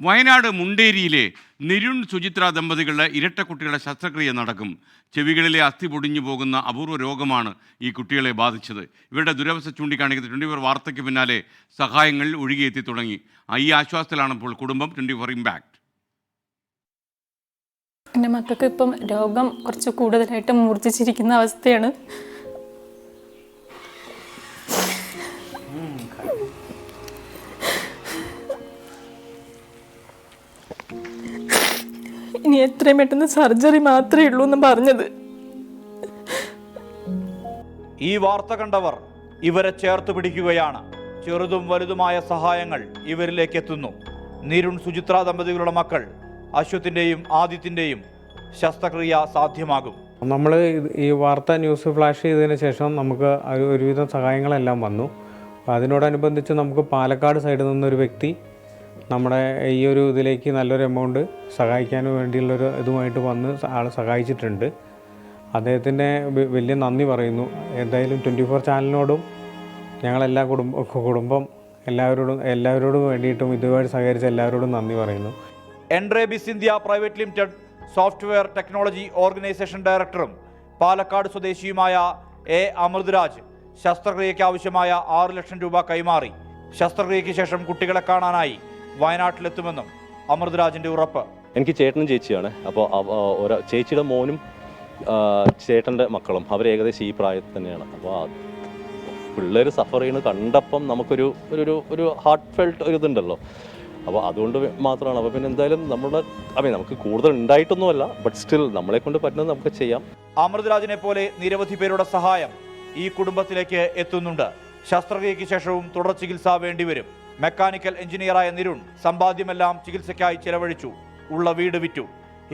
വയനാട് മുണ്ടേരിയിലെ നിരുൺ സുചിത്ര ദമ്പതികളുടെ ഇരട്ട കുട്ടികളുടെ ശസ്ത്രക്രിയ നടക്കും. ചെവികളിലെ അസ്ഥി പൊടിഞ്ഞു പോകുന്ന അപൂർവ രോഗമാണ് ഈ കുട്ടികളെ ബാധിച്ചത്. ഇവരുടെ ദുരവസ്ഥ ചൂണ്ടിക്കാണിക്കുന്ന 24 വാർത്തയ്ക്ക് പിന്നാലെ സഹായങ്ങൾ ഒഴുകിയെത്തി തുടങ്ങി. ഈ ആശ്വാസത്തിലാണ് ഇപ്പോൾ കുടുംബം. 24 ഇമ്പാക്ട്. എൻ്റെ മക്കൾക്ക് ഇപ്പം രോഗം കുറച്ച് കൂടുതലായിട്ട് മൂർച്ഛിച്ചിരിക്കുന്ന അവസ്ഥയാണ്. ഇനി എത്രയും പെട്ടെന്ന് സർജറി മാത്രമേ ഉള്ളൂ എന്ന് പറഞ്ഞത്. ഈ വാർത്ത കണ്ടവർ ഇവരെ ചേർത്ത് പിടിക്കുകയാണ്. ചെറുതും വലുതുമായ സഹായങ്ങൾ ഇവരിലേക്ക് എത്തുന്നു. നിരുൺ സുചിത്ര ദമ്പതികളുടെ മക്കൾ അശ്വത്തിൻ്റെയും ആദിത്യൻ്റെയും ശസ്ത്രക്രിയ സാധ്യമാകും. നമ്മൾ ഈ വാർത്ത ന്യൂസ് ഫ്ലാഷ് ചെയ്തതിന് ശേഷം നമുക്ക് ഒരുവിധം സഹായങ്ങളെല്ലാം വന്നു. അതിനോടനുബന്ധിച്ച് നമുക്ക് പാലക്കാട് സൈഡിൽ നിന്നൊരു വ്യക്തി നമ്മുടെ ഈ ഒരു ഇതിലേക്ക് നല്ലൊരു എമൗണ്ട് സഹായിക്കാൻ വേണ്ടിയുള്ളൊരു ഇതുമായിട്ട് വന്ന് ആൾ സഹായിച്ചിട്ടുണ്ട്. അദ്ദേഹത്തിൻ്റെ വലിയ നന്ദി പറയുന്നു. എന്തായാലും 24 ചാനലിനോടും ഞങ്ങളെല്ലാ കുടുംബം എല്ലാവരോടും വേണ്ടിയിട്ടും ഇതുമായിട്ട് സഹകരിച്ച എല്ലാവരോടും നന്ദി പറയുന്നു. എൻഡ്രേബിസ് India private limited software technology organisation ഡയറക്ടറും പാലക്കാട് സ്വദേശിയുമായ അമൃതരാജ് ശസ്ത്രക്രിയയ്ക്ക് ആവശ്യമായ 6 ലക്ഷം രൂപ കൈമാറി. ശസ്ത്രക്രിയയ്ക്ക് ശേഷം കുട്ടികളെ കാണാനായി വയനാട്ടിലെത്തുമെന്നും അമൃതരാജിൻ്റെ ഉറപ്പ്. എനിക്ക് ചേട്ടനും ചേച്ചിയാണ്. അപ്പോൾ ചേച്ചിയുടെ മോനും ചേട്ടൻ്റെ മക്കളും അവർ ഏകദേശം ഈ പ്രായത്തിൽ തന്നെയാണ്. അപ്പോൾ പിള്ളേർ സഫർ ചെയ്യുന്നത് കണ്ടപ്പം നമുക്കൊരു ഒരു ഹാർട്ട് ഫെൽറ്റ് ഒരു ഇതുണ്ടല്ലോ. അപ്പോൾ അതുകൊണ്ട് മാത്രമാണ്. അപ്പോൾ പിന്നെ എന്തായാലും നമുക്ക് കൂടുതൽ ഉണ്ടായിട്ടൊന്നുമല്ല, ബട്ട് സ്റ്റിൽ നമ്മളെ കൊണ്ട് പറ്റുന്നത് നമുക്ക് ചെയ്യാം. അമൃതരാജിനെ പോലെ നിരവധി പേരുടെ സഹായം ഈ കുടുംബത്തിലേക്ക് എത്തുന്നുണ്ട്. ശസ്ത്രക്രിയയ്ക്ക് ശേഷവും തുടർ ചികിത്സ വേണ്ടിവരും. മെക്കാനിക്കൽ എഞ്ചിനീയറായ നിരുൺ സമ്പാദ്യമെല്ലാം ചികിത്സയ്ക്കായി ചെലവഴിച്ചു. ഉള്ള വീട് വിറ്റു.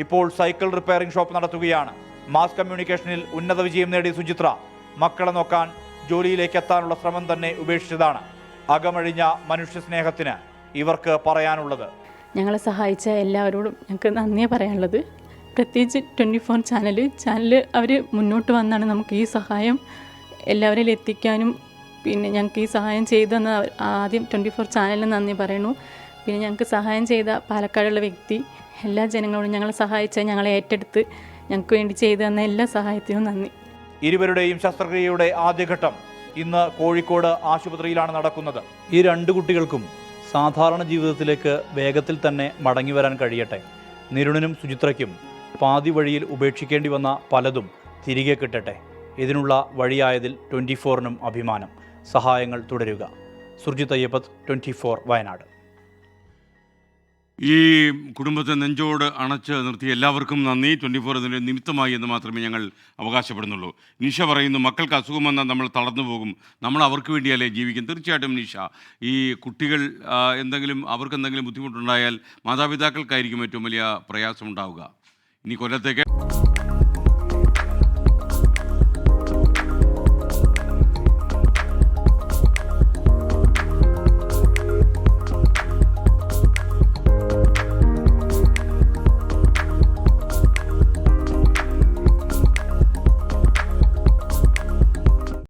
ഇപ്പോൾ സൈക്കിൾ റിപ്പയറിംഗ് ഷോപ്പ് നടത്തുകയാണ്. മാസ് കമ്മ്യൂണിക്കേഷനിൽ ഉന്നത വിജയം നേടിയ സുചിത്ര മക്കളെ നോക്കാൻ ജോലിയിലേക്ക് എത്താനുള്ള ശ്രമം തന്നെ ഉപേക്ഷിച്ചതാണ്. അകമഴിഞ്ഞ മനുഷ്യ സ്നേഹത്തിന് ഇവർക്ക് പറയാനുള്ളത്: ഞങ്ങളെ സഹായിച്ച എല്ലാവരോടും ഞങ്ങൾക്ക് നന്ദിയെ പറയാനുള്ളത്. പ്രത്യേകിച്ച് 24 ചാനൽ അവർ മുന്നോട്ട് വന്നാണ് നമുക്ക് ഈ സഹായം എല്ലാവരിലും എത്തിക്കാനും പിന്നെ ഞങ്ങൾക്ക് ഈ സഹായം ചെയ്തെന്ന് ആദ്യം 24 ചാനലിന് നന്ദി പറയുന്നു. പിന്നെ ഞങ്ങൾക്ക് സഹായം ചെയ്ത പാലക്കാടുള്ള വ്യക്തി, എല്ലാ ജനങ്ങളോടും ഞങ്ങളെ സഹായിച്ച, ഞങ്ങളെ ഏറ്റെടുത്ത് ഞങ്ങൾക്ക് വേണ്ടി ചെയ്തു തന്ന എല്ലാ സഹായത്തിനും നന്ദി. ഇരുവരുടെയും ശസ്ത്രക്രിയയുടെ ആദ്യഘട്ടം ഇന്ന് കോഴിക്കോട് ആശുപത്രിയിലാണ് നടക്കുന്നത്. ഈ 2 കുട്ടികൾക്കും സാധാരണ ജീവിതത്തിലേക്ക് വേഗത്തിൽ തന്നെ മടങ്ങി വരാൻ കഴിയട്ടെ. നിരുണിനും സുചിത്രയ്ക്കും പാതി വഴിയിൽ ഉപേക്ഷിക്കേണ്ടി വന്ന പലതും തിരികെ കിട്ടട്ടെ. ഇതിനുള്ള വഴിയായതിൽ 24നും അഭിമാനം. സഹായങ്ങൾ തുടരുക. സുർജിത് അയ്യപ്പത്ത്, 24 വയനാട്. ഈ കുടുംബത്തെ നെഞ്ചോട് അണച്ച് നിർത്തിയ എല്ലാവർക്കും നന്ദി. 24 ഇതിൻ്റെ നിമിത്തമായി എന്ന് മാത്രമേ ഞങ്ങൾ അവകാശപ്പെടുന്നുള്ളൂ. നിഷ പറയുന്നു, മക്കൾക്ക് അസുഖം വന്നാൽ നമ്മൾ തളർന്നു പോകും, നമ്മൾ അവർക്ക് വേണ്ടിയല്ലേ ജീവിക്കും. തീർച്ചയായിട്ടും നിഷ, ഈ കുട്ടികൾ അവർക്ക് എന്തെങ്കിലും ബുദ്ധിമുട്ടുണ്ടായാൽ മാതാപിതാക്കൾക്കായിരിക്കും ഏറ്റവും വലിയ പ്രയാസം ഉണ്ടാവുക. ഇനി കൊല്ലത്തേക്ക്